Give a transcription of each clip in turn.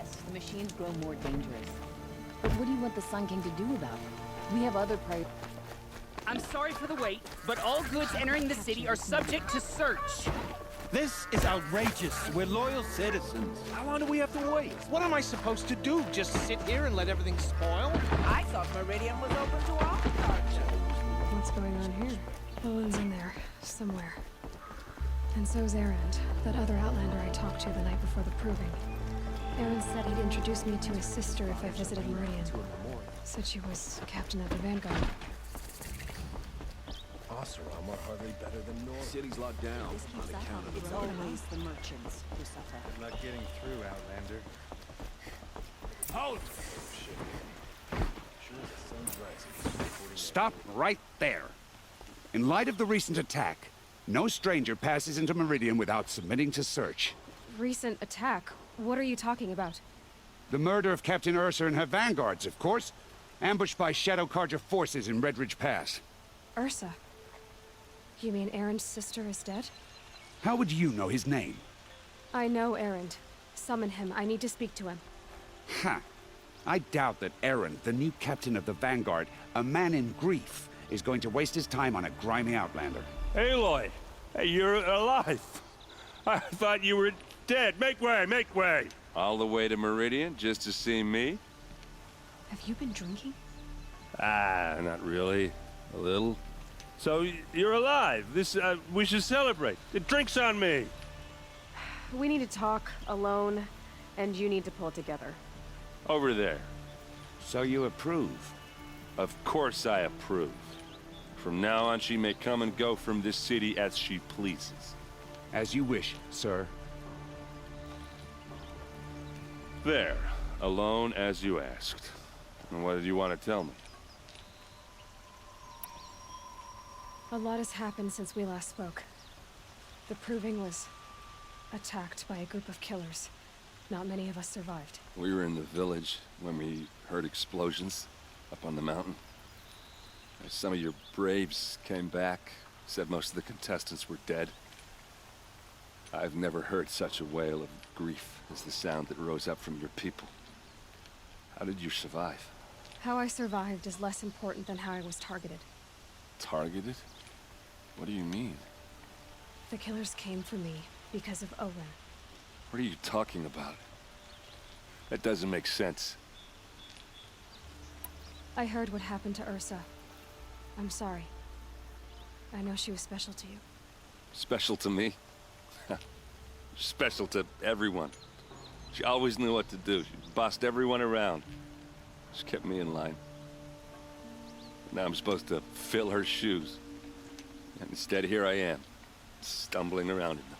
Yes, the machines grow more dangerous. But what do you want the Sun King to do about it? We have other priorities. I'm sorry for the wait, but all goods entering the city are subject to search. This is outrageous. We're loyal citizens. How long do we have to wait? What am I supposed to do? Just sit here and let everything spoil? I thought Meridian was open to all departures. What's going on here? Owen's in there, somewhere. And so's Erend, that other Outlander I talked to the night before the proving. Erend said he'd introduce me to his sister if I visited Meridian. Said she was captain of the Vanguard. Oseram are hardly better than North. City's locked down on account of It's the always the merchants who suffer. Good luck getting through, Outlander. Hold! Sure the sun's rising. Stop right there. In light of the recent attack, no stranger passes into Meridian without submitting to search. Recent attack? What are you talking about? The murder of Captain Ursa and her vanguards, of course. Ambushed by Shadow Carja forces in Redridge Pass. Ursa? You mean Erend's sister is dead? How would you know his name? I know Erend. Summon him. I need to speak to him. Ha! I doubt that Erend, the new captain of the Vanguard, a man in grief, is going to waste his time on a grimy Outlander. Aloy! Hey, you're alive! I thought you were dead. Make way, make way! All the way to Meridian just to see me? Have you been drinking? Ah, not really. A little. So, you're alive. We should celebrate. The drink's on me! We need to talk, alone, and you need to pull it together. Over there. So you approve? Of course I approve. From now on, she may come and go from this city as she pleases. As you wish, sir. There. Alone as you asked. And what did you want to tell me? A lot has happened since we last spoke. The Proving was attacked by a group of killers. Not many of us survived. We were in the village when we heard explosions up on the mountain. Some of your braves came back, said most of the contestants were dead. I've never heard such a wail of grief as the sound that rose up from your people. How did you survive? How I survived is less important than how I was targeted. Targeted? What do you mean? The killers came for me because of Owen. What are you talking about? That doesn't make sense. I heard what happened to Ursa. I'm sorry. I know she was special to you. Special to me? Special to everyone. She always knew what to do. She bossed everyone around. She kept me in line. Now I'm supposed to fill her shoes. And instead, here I am, stumbling around in them.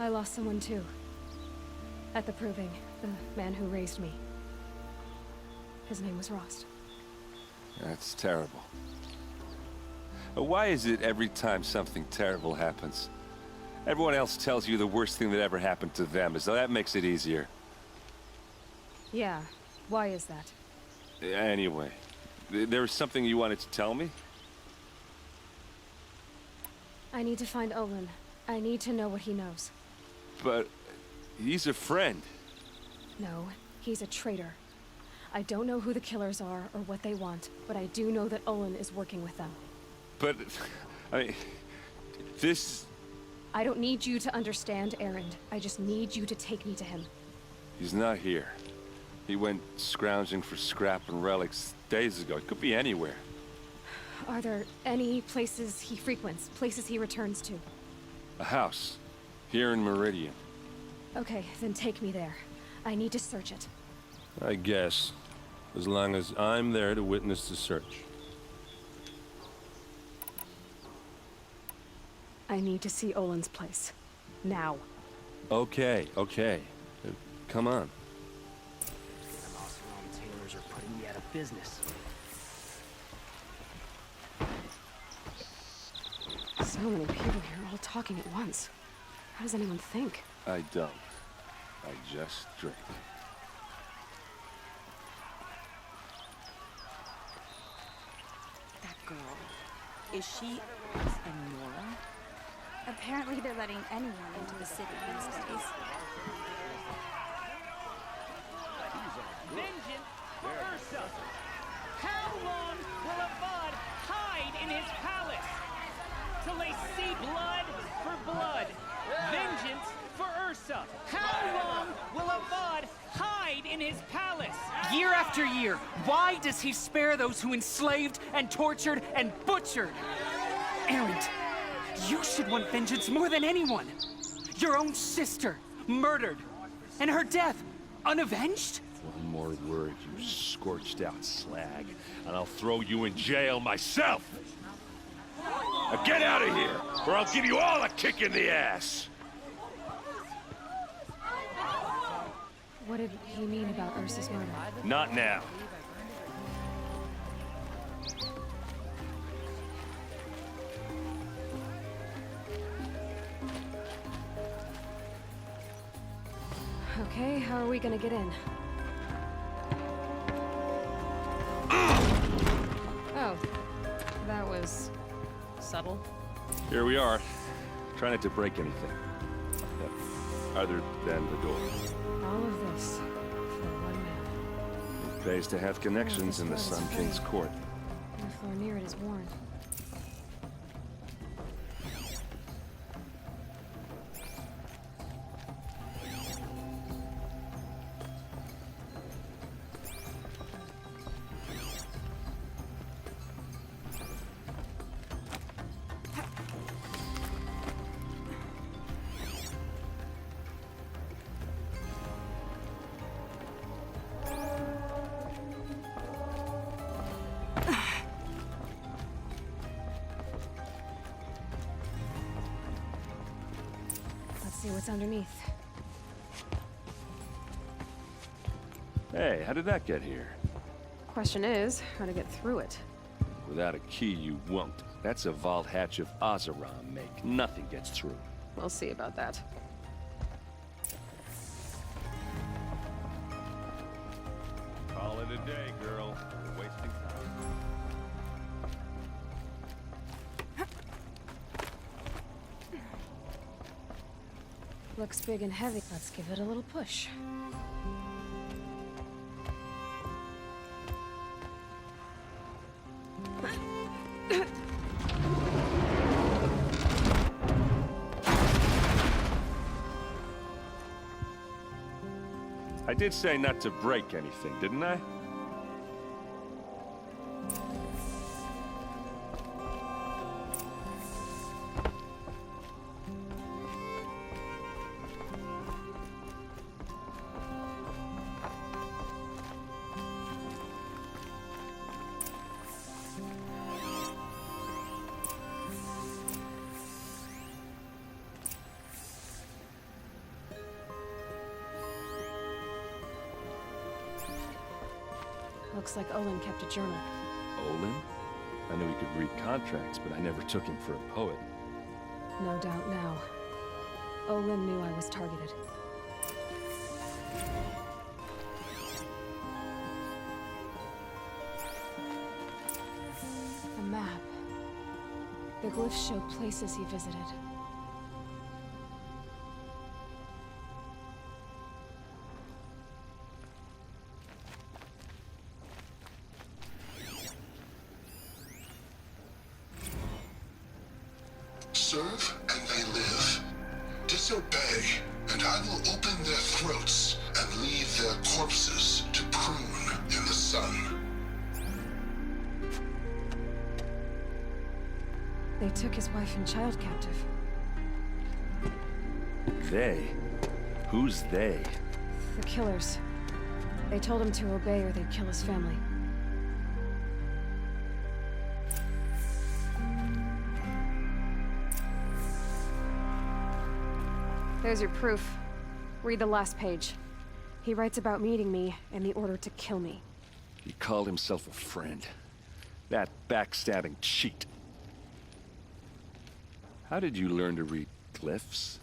I lost someone too. At the Proving, the man who raised me. His name was Rost. That's terrible. Why is it every time something terrible happens, everyone else tells you the worst thing that ever happened to them, as though that makes it easier? Yeah, why is that? Anyway, there was something you wanted to tell me? I need to find Olin. I need to know what he knows. But he's a friend. No, he's a traitor. I don't know who the killers are or what they want, but I do know that Olin is working with them. But, I mean, this... I don't need you to understand Erend. I just need you to take me to him. He's not here. He went scrounging for scrap and relics days ago. It could be anywhere. Are there any places he frequents? Places he returns to? A house. Here in Meridian. Okay, then take me there. I need to search it. I guess. As long as I'm there to witness the search. I need to see Olin's place. Now. Okay. Come on. The Oseram tailors are putting me out of business. So many people here, all talking at once. How does anyone think? I don't. I just drink. That girl. Is she... and Nora? Apparently they're letting anyone into the city these days. Vengeance for Ursa! How long will Avad hide in his palace? Till they see blood for blood. Vengeance for Ursa! How long will Avad hide in his palace? Year after year, why does he spare those who enslaved and tortured and butchered? Erend, you should want vengeance more than anyone. Your own sister, murdered, and her death, unavenged? One more word, you scorched out slag, and I'll throw you in jail myself! Now get out of here, or I'll give you all a kick in the ass! What did he mean about Ursa's murder? Not now. Okay, how are we gonna get in? Oh, that was subtle. Here we are. Try not to break anything. Other than the door. All of this for one man. It pays to have connections in the Sun King's court. The floor near it is worn. See what's underneath. Hey, how did that get here? Question is, how to get through it. Without a key, you won't. That's a vault hatch of Oseram make. Nothing gets through. We'll see about that. Call it a day, girl. We're wasting time. Looks big and heavy. Let's give it a little push. I did say not to break anything, didn't I? Looks like Olin kept a journal. Olin? I knew he could read contracts, but I never took him for a poet. No doubt now. Olin knew I was targeted. A map. The glyphs show places he visited. Serve and they live. Disobey, and I will open their throats and leave their corpses to prune in the sun. They took his wife and child captive. They? Who's they? The killers. They told him to obey or they'd kill his family. There's your proof. Read the last page. He writes about meeting me and the order to kill me. He called himself a friend. That backstabbing cheat. How did you learn to read glyphs?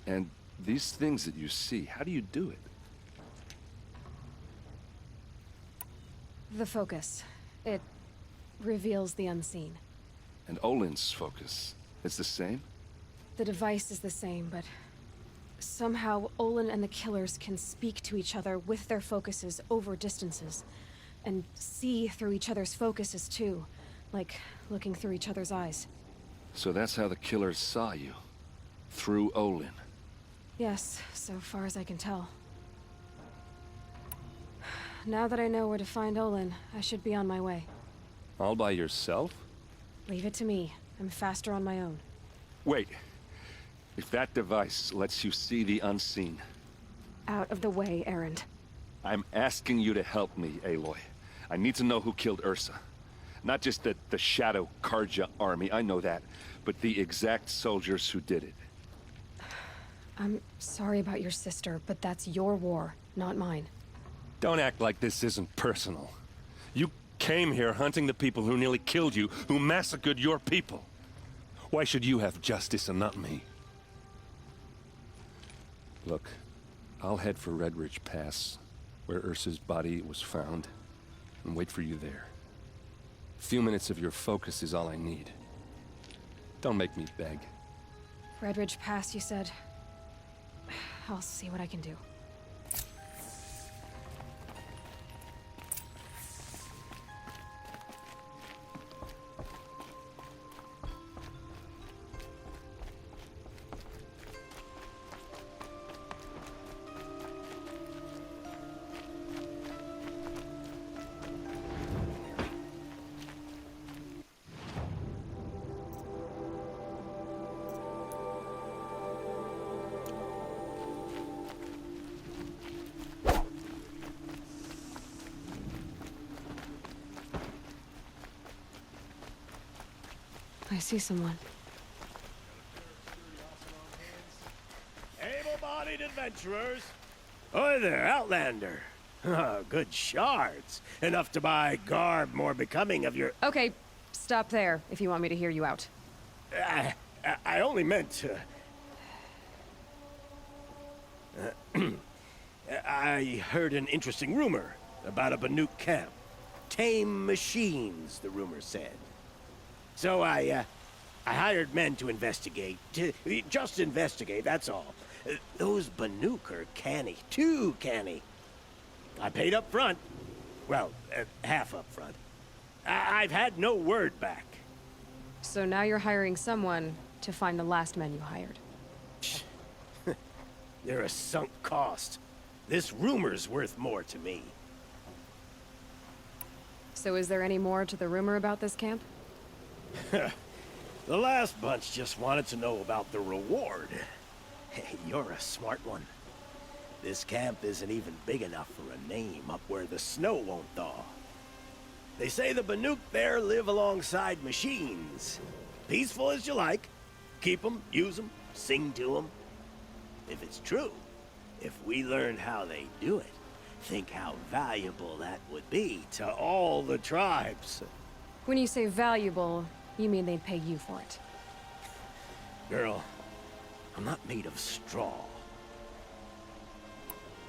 And these things that you see, how do you do it? The focus. It reveals the unseen. And Olin's focus, it's the same? The device is the same, but somehow Olin and the killers can speak to each other with their focuses over distances. And see through each other's focuses, too. Like looking through each other's eyes. So that's how the killers saw you? Through Olin? Yes, so far as I can tell. Now that I know where to find Olin, I should be on my way. All by yourself? Leave it to me. I'm faster on my own. Wait. If that device lets you see the unseen... Out of the way, Erend. I'm asking you to help me, Aloy. I need to know who killed Ursa. Not just the Shadow Karja army, I know that, but the exact soldiers who did it. I'm sorry about your sister, but that's your war, not mine. Don't act like this isn't personal. You came here hunting the people who nearly killed you, who massacred your people. Why should you have justice and not me? Look, I'll head for Red Ridge Pass, where Ursa's body was found, and wait for you there. A few minutes of your focus is all I need. Don't make me beg. Red Ridge Pass, you said? I'll see what I can do. I see someone. Able-bodied adventurers. Hi there, Outlander. Good shards. Enough to buy garb more becoming of your... Okay, stop there, if you want me to hear you out. I only meant to... I heard an interesting rumor about a Banuk camp. Tame machines, the rumor said. So I hired men to investigate. Just investigate, that's all. Those Banuk are canny. Too canny. I paid up front. Well, half up front. I've had no word back. So now you're hiring someone to find the last men you hired. They're a sunk cost. This rumor's worth more to me. So is there any more to the rumor about this camp? The last bunch just wanted to know about the reward. Hey, you're a smart one. This camp isn't even big enough for a name up where the snow won't thaw. They say the Banuk there live alongside machines. Peaceful as you like. Keep them, use them, sing to them. If it's true, if we learned how they do it, think how valuable that would be to all the tribes. When you say valuable, you mean they'd pay you for it. Girl, I'm not made of straw.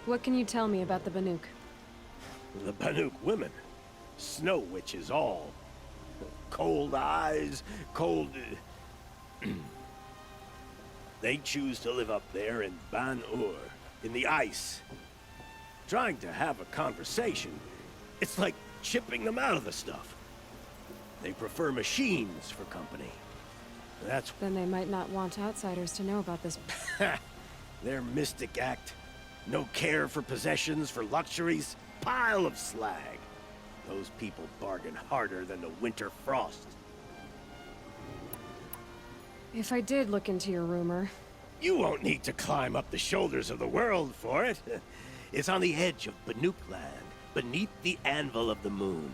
What can you tell me about the Banuk? The Banuk women. Snow witches all. Cold eyes, cold... They choose to live up there in Ban-Ur, in the ice. Trying to have a conversation, it's like chipping them out of the stuff. They prefer machines for company. That's... Then they might not want outsiders to know about this. Their mystic act. No care for possessions, for luxuries. Pile of slag. Those people bargain harder than the winter frost. If I did look into your rumor... You won't need to climb up the shoulders of the world for it. It's on the edge of Banuk land, beneath the anvil of the moon.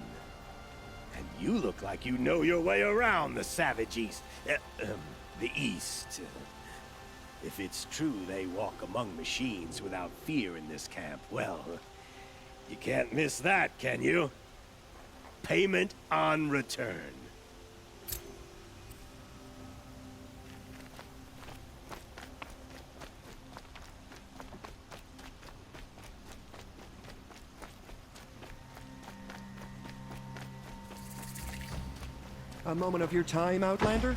And you look like you know your way around the savage east. The east. If it's true they walk among machines without fear in this camp, well, you can't miss that, can you? Payment on return. A moment of your time, Outlander?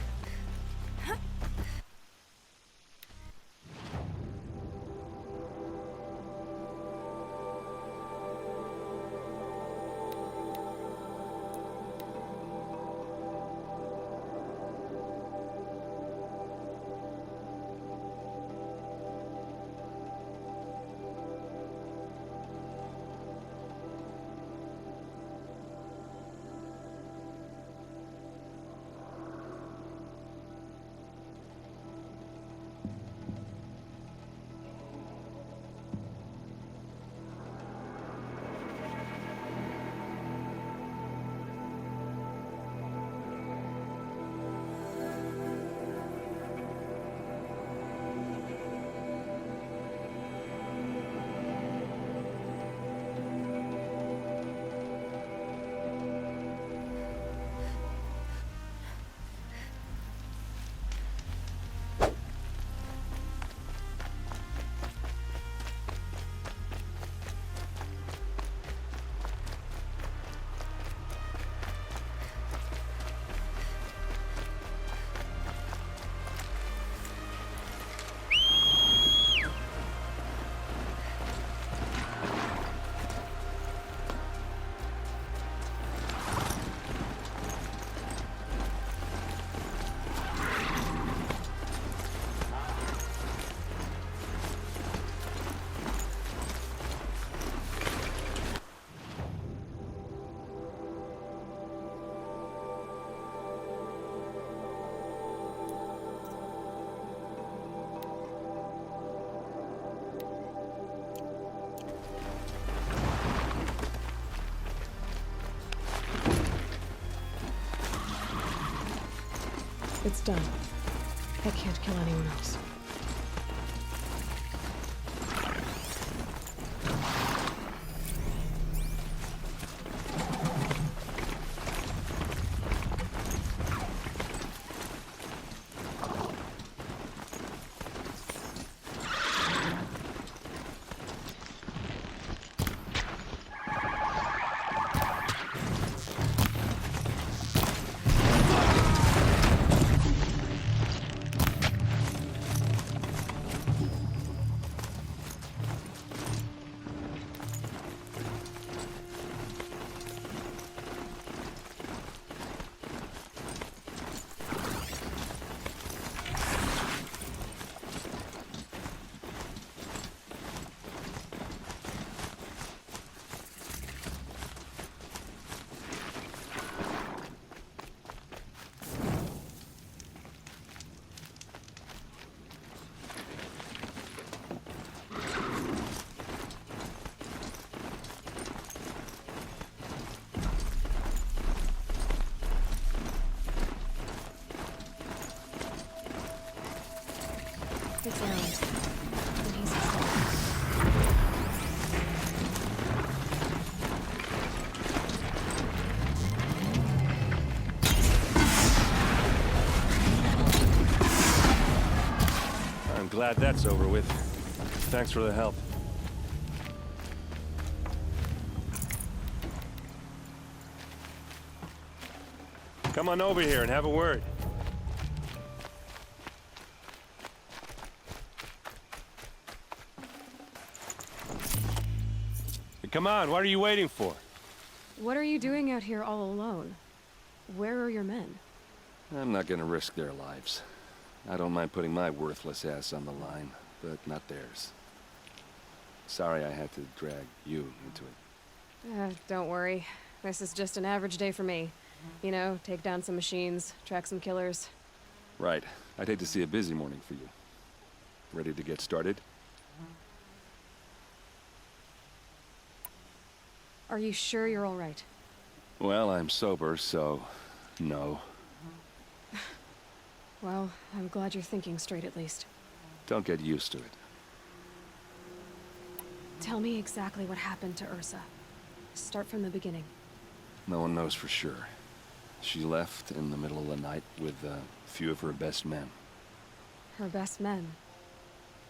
It's done. I can't kill anyone else. It's Erend. And he's his I'm glad that's over with. Thanks for the help. Come on over here and have a word. Come on, what are you waiting for? What are you doing out here all alone? Where are your men? I'm not gonna risk their lives. I don't mind putting my worthless ass on the line, but not theirs. Sorry I had to drag you into it. Don't worry. This is just an average day for me. You know, take down some machines, track some killers. Right. I'd hate to see a busy morning for you. Ready to get started? Are you sure you're all right? Well, I'm sober, so no. Well, I'm glad you're thinking straight at least. Don't get used to it. Tell me exactly what happened to Ursa. Start from the beginning. No one knows for sure. She left in the middle of the night with a few of her best men. Her best men?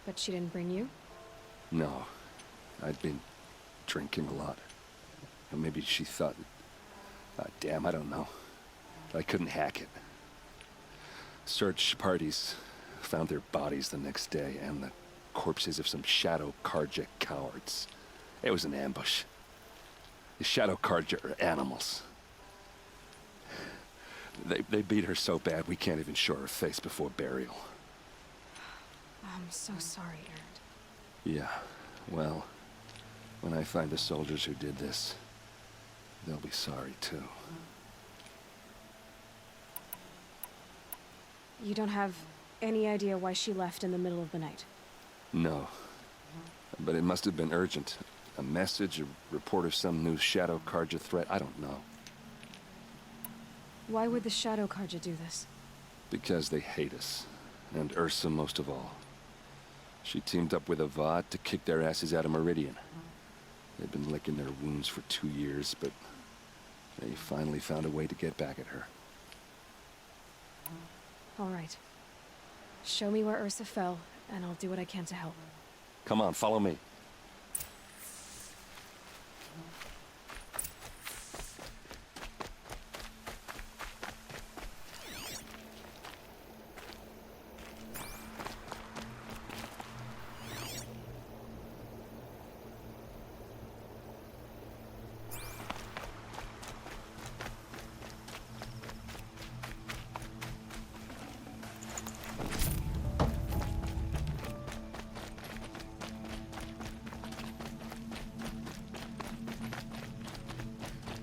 But she didn't bring you? No. I'd been drinking a lot. Or maybe she thought... damn, I don't know. I couldn't hack it. Search parties found their bodies the next day, and the corpses of some Shadow Carja cowards. It was an ambush. The Shadow Carja are animals. They beat her so bad we can't even show her face before burial. I'm so sorry, Erend. Yeah, well, when I find the soldiers who did this, they'll be sorry too. You don't have any idea why she left in the middle of the night? No. But it must have been urgent. A message, a report of some new Shadow Carja threat, I don't know. Why would the Shadow Carja do this? Because they hate us. And Ursa most of all. She teamed up with Avad to kick their asses out of Meridian. They've been licking their wounds for 2 years, but they finally found a way to get back at her. All right. Show me where Ursa fell, and I'll do what I can to help. Come on, follow me.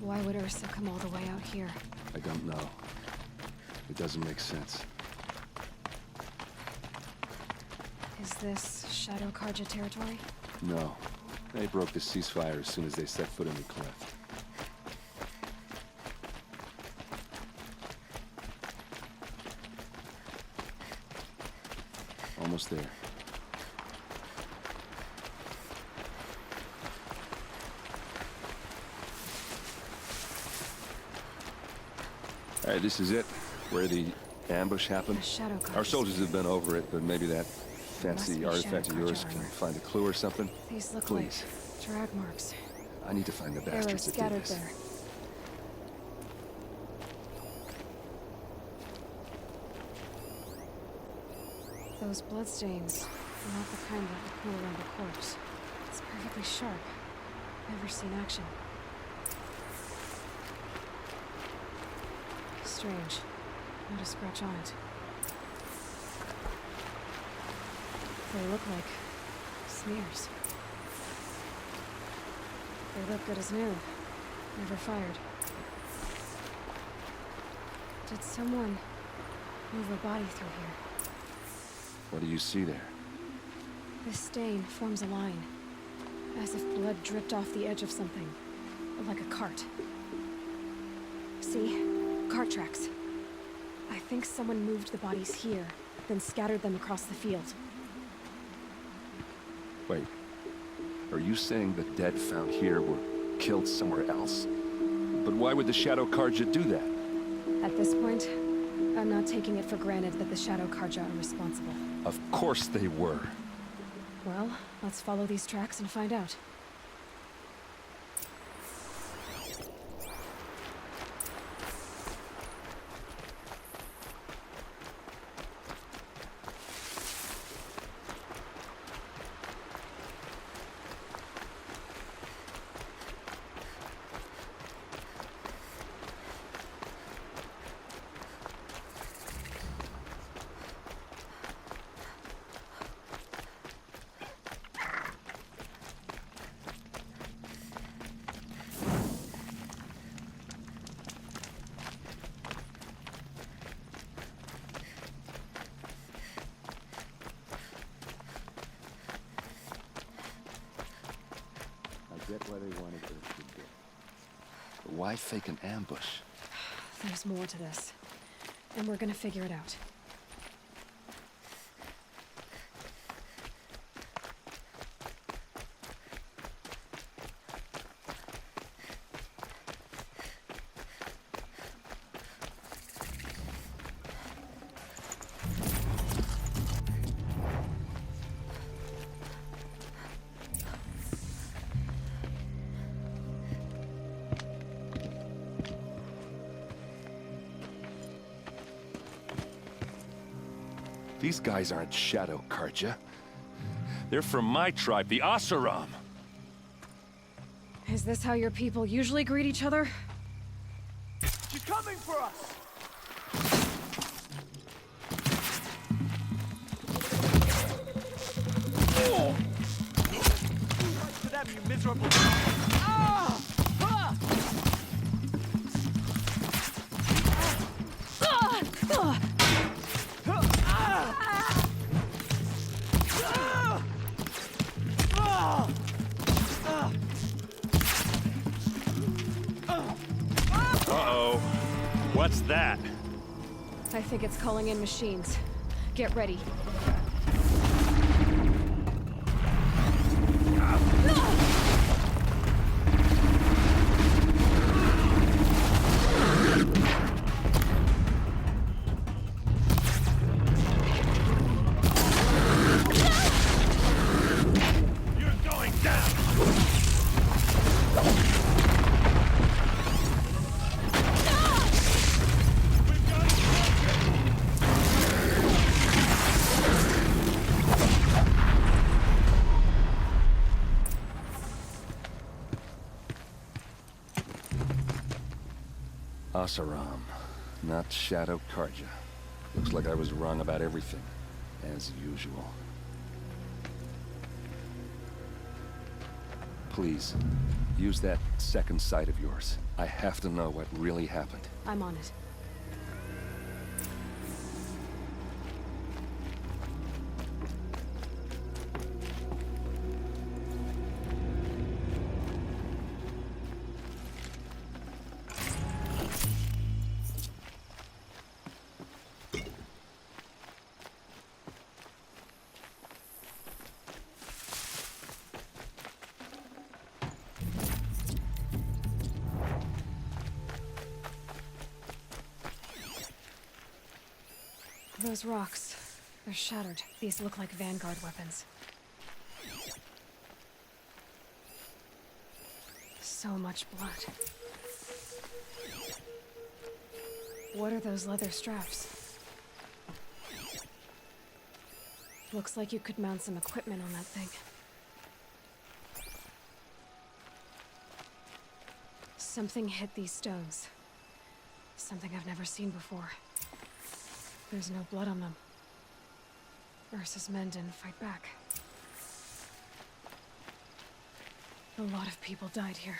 Why would Ursa come all the way out here? I don't know. It doesn't make sense. Is this Shadow Carja territory? No. They broke the ceasefire as soon as they set foot in the cleft. almost there. All right, this is it, where the ambush happened. The shadow Our cards. soldiers have been over it, but maybe that fancy be artifact of shadow yours card can armor. find a clue or something. These look Please. like drag marks. I need to find the Arrows bastards that did scattered this. there. Those bloodstains are not the kind that would pool around a corpse. It's perfectly sharp. Never seen action. Strange. Not a scratch on it. They look like smears. They look good as new. Never fired. Did someone move a body through here? What do you see there? This stain forms a line, as if blood dripped off the edge of something, like a cart. See? Cart tracks. I think someone moved the bodies here, then scattered them across the field. Wait. Are you saying the dead found here were killed somewhere else? But why would the Shadow Karja do that? At this point, I'm not taking it for granted that the Shadow Karja are responsible. Of course they were. Well, let's follow these tracks and find out. Get why they wanted this to do. But why fake an ambush? There's more to this, and we're gonna figure it out. These guys aren't Shadow Karja. They're from my tribe, the Oseram. Is this how your people usually greet each other? She's coming for us! Oh! To them, you miserable... Ah! Ah! Uh-oh. What's that? I think it's calling in machines. Get ready. You're going down! Oseram, not Shadow Karja. Looks like I was wrong about everything, as usual. Please, use that second sight of yours. I have to know what really happened. I'm on it. those rocks. They're shattered. These look like Vanguard weapons. So much blood. What are those leather straps? Looks like you could mount some equipment on that thing. Something hit these stones. Something I've never seen before. There's no blood on them. Ursa's men didn't fight back. A lot of people died here.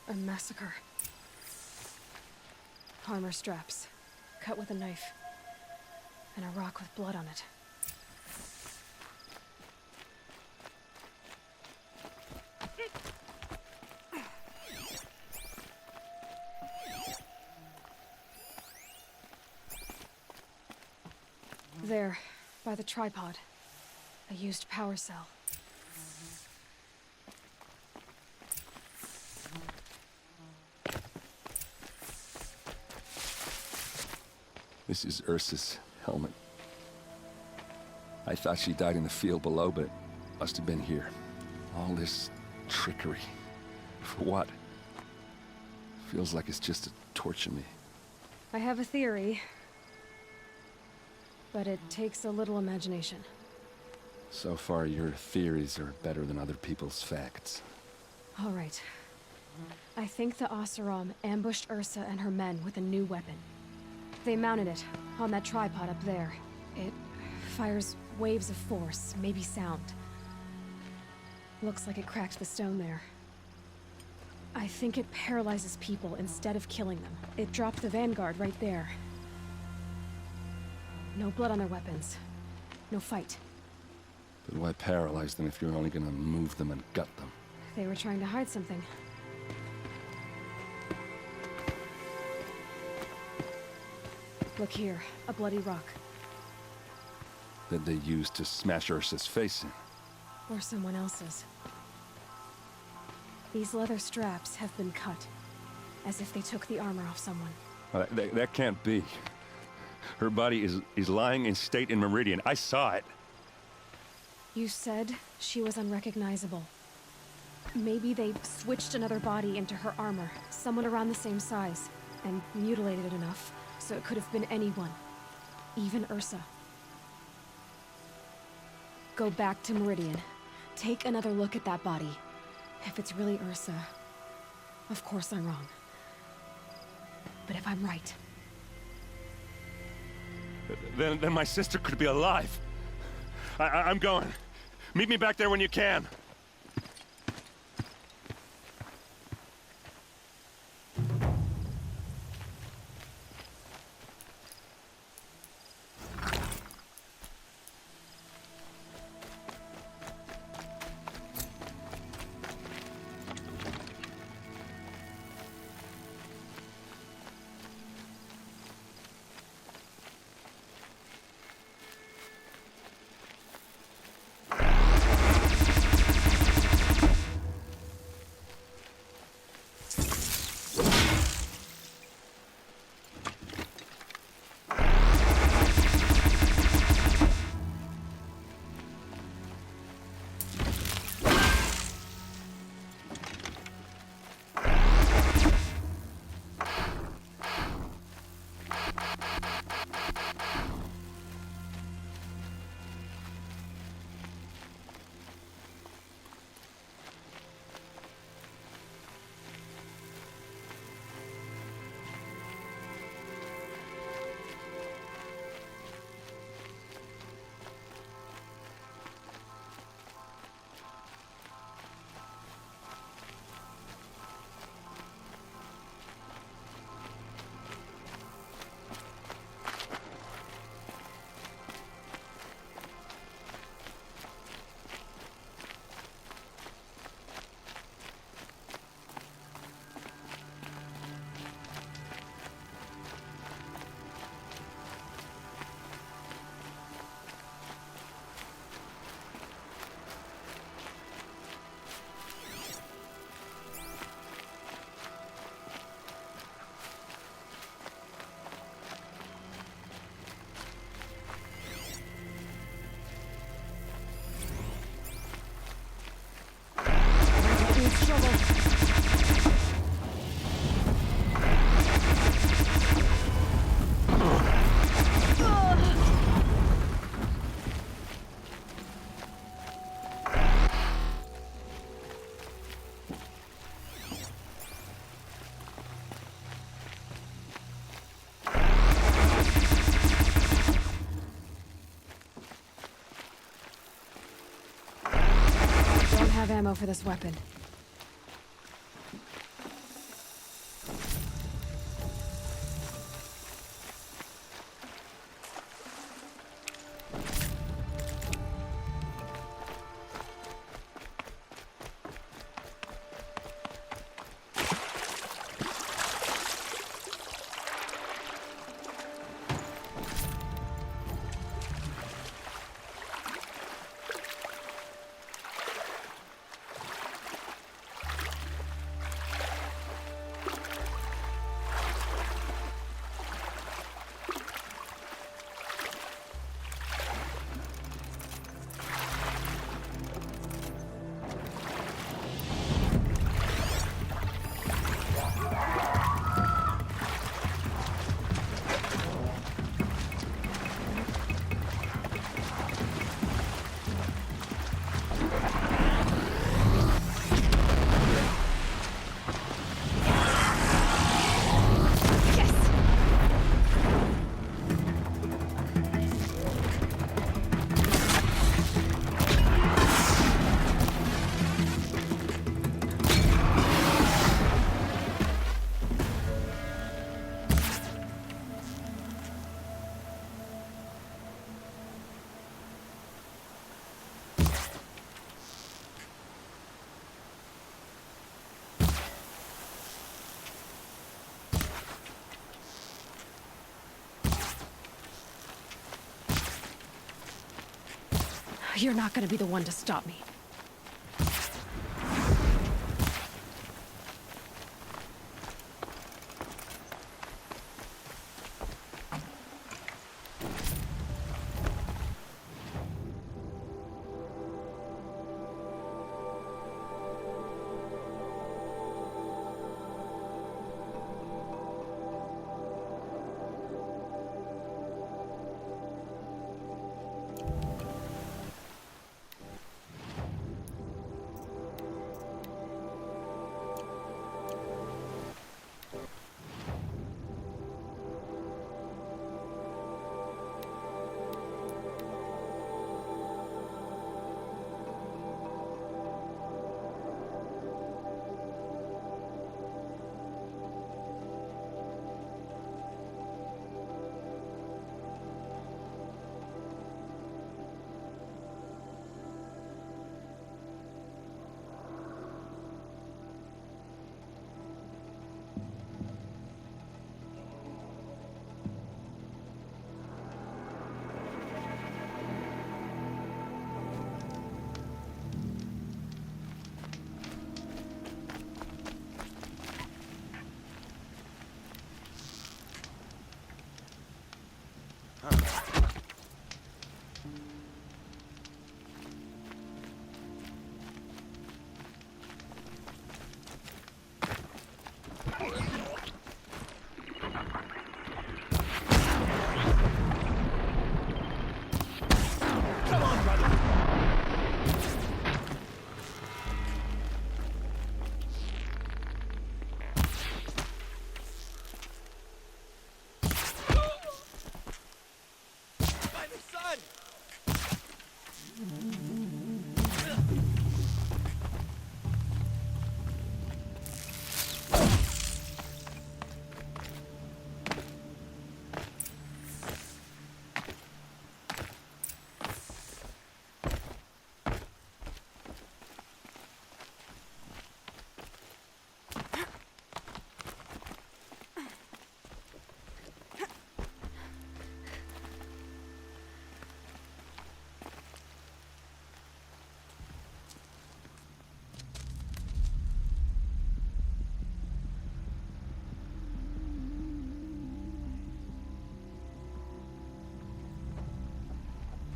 A massacre. Armor straps, cut with a knife, and a rock with blood on it. There, by the tripod. A used power cell. This is Ursa's helmet. I thought she died in the field below, but must have been here. All this trickery. For what? Feels like it's just to torture me. I have a theory, but it takes a little imagination. So far, your theories are better than other people's facts. All right. I think the Oseram ambushed Ursa and her men with a new weapon. They mounted it on that tripod up there. It fires waves of force, maybe sound. Looks like it cracked the stone there. I think it paralyzes people instead of killing them. It dropped the Vanguard right there. No blood on their weapons. No fight. But why paralyze them if you're only gonna move them and gut them? They were trying to hide something. Look here, a bloody rock. That they used to smash Ursa's face in. Or someone else's. These leather straps have been cut, as if they took the armor off someone. Well, that can't be. Her body is lying in state in Meridian. I saw it. You said she was unrecognizable. Maybe they switched another body into her armor, someone around the same size, and mutilated it enough, so it could have been anyone. Even Ursa. Go back to Meridian. Take another look at that body. If it's really Ursa, of course I'm wrong. But if I'm right... Then my sister could be alive. I'm going. Meet me back there when you can. have ammo for this weapon. You're not gonna be the one to stop me.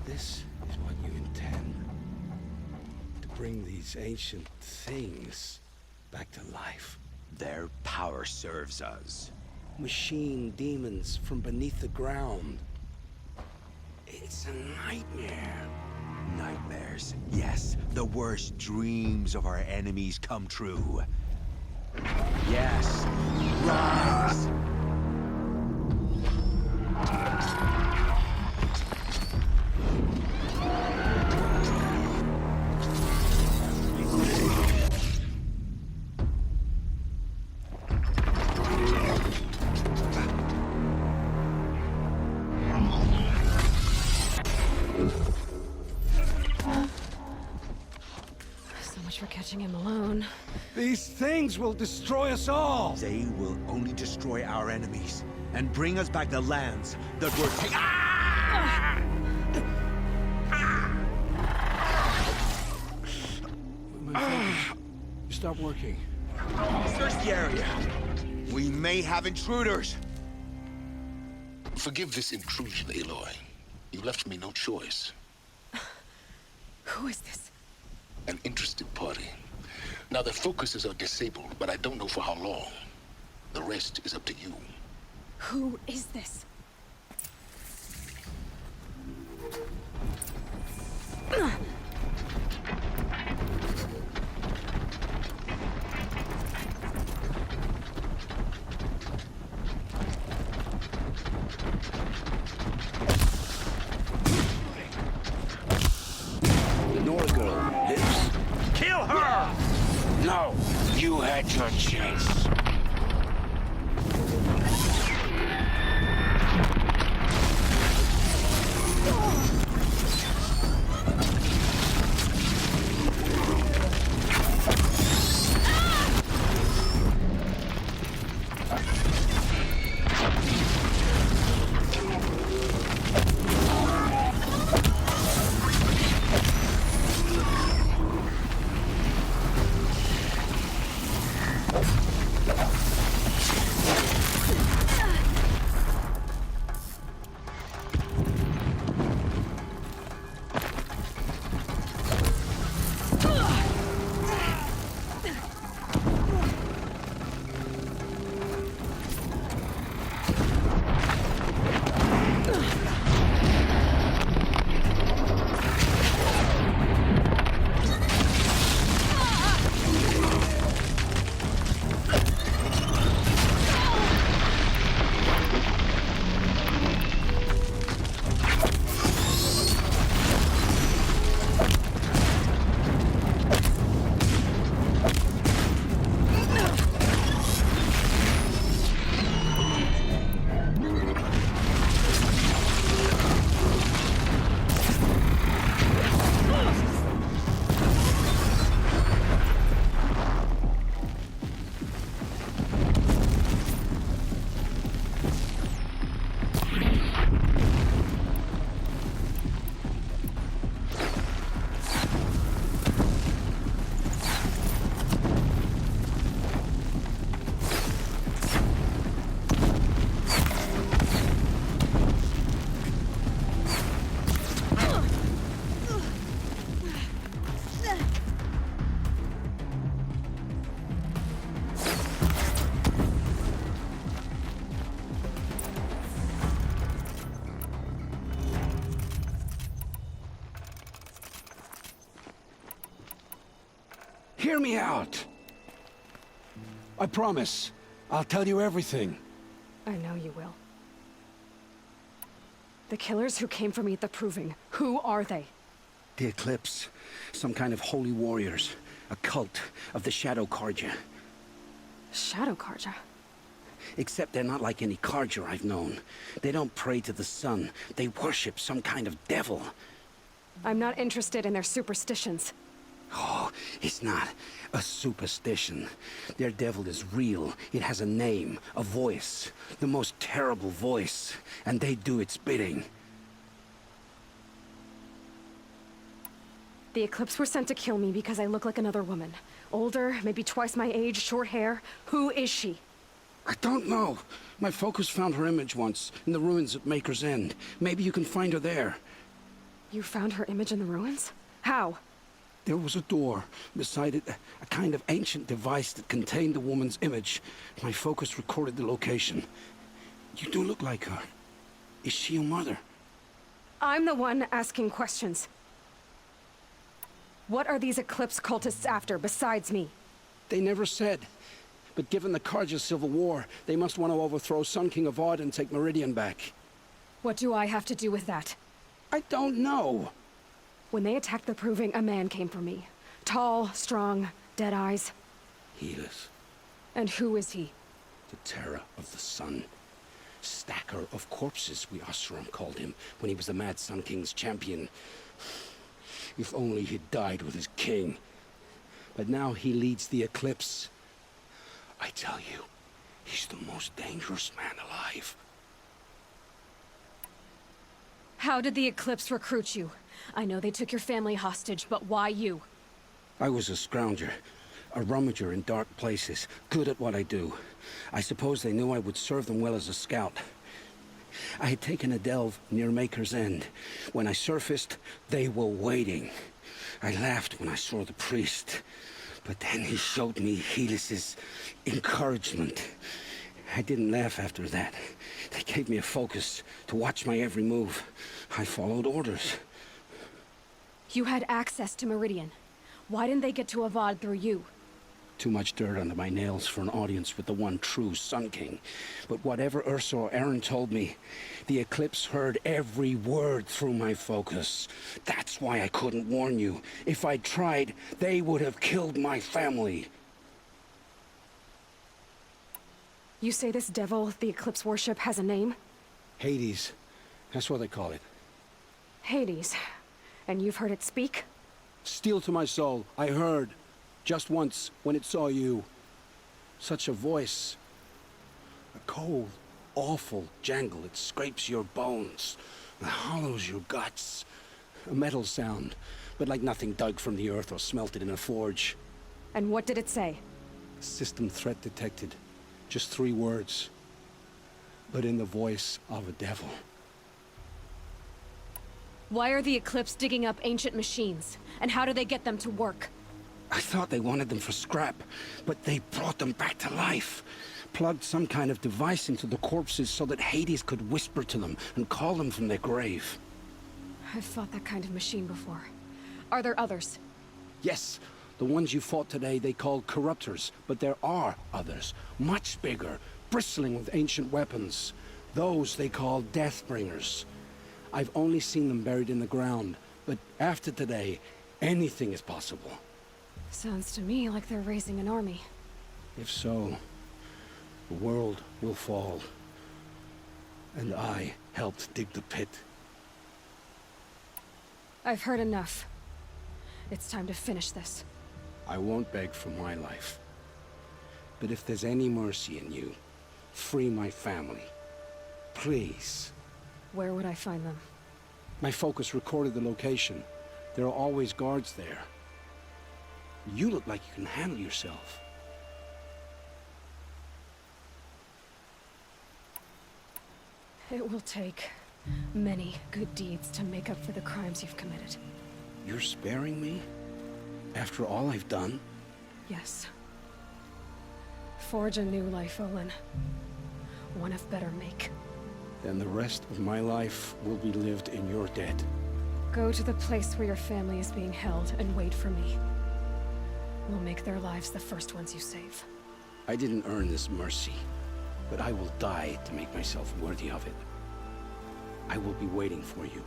This is what you intend. To bring these ancient things back to life. Their power serves us. Machine demons from beneath the ground. It's a nightmare. Nightmares, yes. The worst dreams of our enemies come true. Yes. Rise! much for catching him alone. These things will destroy us all! They will only destroy our enemies and bring us back the lands that were taken. My focus. Stop working. Search the area. We may have intruders. Forgive this intrusion, Aloy. You left me no choice. Who is this? An interested party. Now, their focuses are disabled, but I don't know for how long. The rest is up to you. Who is this? The Nora girl lives. Kill her! No! You had your chance. Hear me out. I promise. I'll tell you everything. I know you will. The killers who came for me at the Proving, who are they? The Eclipse. Some kind of holy warriors. A cult of the Shadow Carja. Shadow Carja? Except they're not like any Carja I've known. They don't pray to the sun. They worship some kind of devil. I'm not interested in their superstitions. Oh, it's not a superstition. Their devil is real. It has a name, a voice. The most terrible voice. And they do its bidding. The Eclipse were sent to kill me because I look like another woman. Older, maybe twice my age, short hair. Who is she? I don't know. My focus found her image once, in the ruins at Maker's End. Maybe you can find her there. You found her image in the ruins? How? There was a door. Beside it, a kind of ancient device that contained the woman's image. My focus recorded the location. You do look like her. Is she your mother? I'm the one asking questions. What are these Eclipse cultists after, besides me? They never said. But given the Carja civil war, they must want to overthrow Sun King Avad and take Meridian back. What do I have to do with that? I don't know. When they attacked the Proving, a man came for me. Tall, strong, dead eyes. Helis. And who is he? The terror of the sun. Stacker of corpses, we Oseram called him, when he was the Mad Sun King's champion. If only he'd died with his king. but now he leads the Eclipse. I tell you, he's the most dangerous man alive. How did the Eclipse recruit you? I know they took your family hostage, but why you? I was a scrounger, a rummager in dark places, good at what I do. I suppose they knew I would serve them well as a scout. I had taken a delve near Maker's End. When I surfaced, they were waiting. I laughed when I saw the priest, but then he showed me Helis's encouragement. I didn't laugh after that. They gave me a focus to watch my every move. I followed orders. You had access to Meridian. Why didn't they get to Avad through you? Too much dirt under my nails for an audience with the one true Sun King. But whatever Ursa or Eren told me, the Eclipse heard every word through my focus. That's why I couldn't warn you. If I'd tried, they would have killed my family. You say this devil the Eclipse worship has a name? Hades. That's what they call it. Hades. And you've heard it speak? Steel to my soul, I heard. Just once, when it saw you. Such a voice. A cold, awful jangle. It scrapes your bones. It hollows your guts. A metal sound, but like nothing dug from the earth or smelted in a forge. And what did it say? System threat detected. Just 3 words. But in the voice of a devil. Why are the Eclipse digging up ancient machines? And how do they get them to work? I thought they wanted them for scrap, but they brought them back to life. Plugged some kind of device into the corpses so that Hades could whisper to them and call them from their grave. I've fought that kind of machine before. Are there others? Yes, the ones you fought today they called corruptors, but there are others, much bigger, bristling with ancient weapons. Those they call Deathbringers. I've only seen them buried in the ground, but after today, anything is possible. Sounds to me like they're raising an army. If so, the world will fall. And I helped dig the pit. I've heard enough. It's time to finish this. I won't beg for my life. But if there's any mercy in you, free my family. Please. Where would I find them? My focus recorded the location. There are always guards there. You look like you can handle yourself. It will take many good deeds to make up for the crimes you've committed. You're sparing me? After all I've done? Yes. Forge a new life, Olin. One of better make. Then the rest of my life will be lived in your debt. Go to the place where your family is being held and wait for me. We'll make their lives the first ones you save. I didn't earn this mercy, but I will die to make myself worthy of it. I will be waiting for you.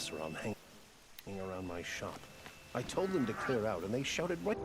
Oseram hanging around my shop. I told them to clear out, and they shouted right...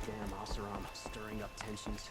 Damn Oseram, stirring up tensions.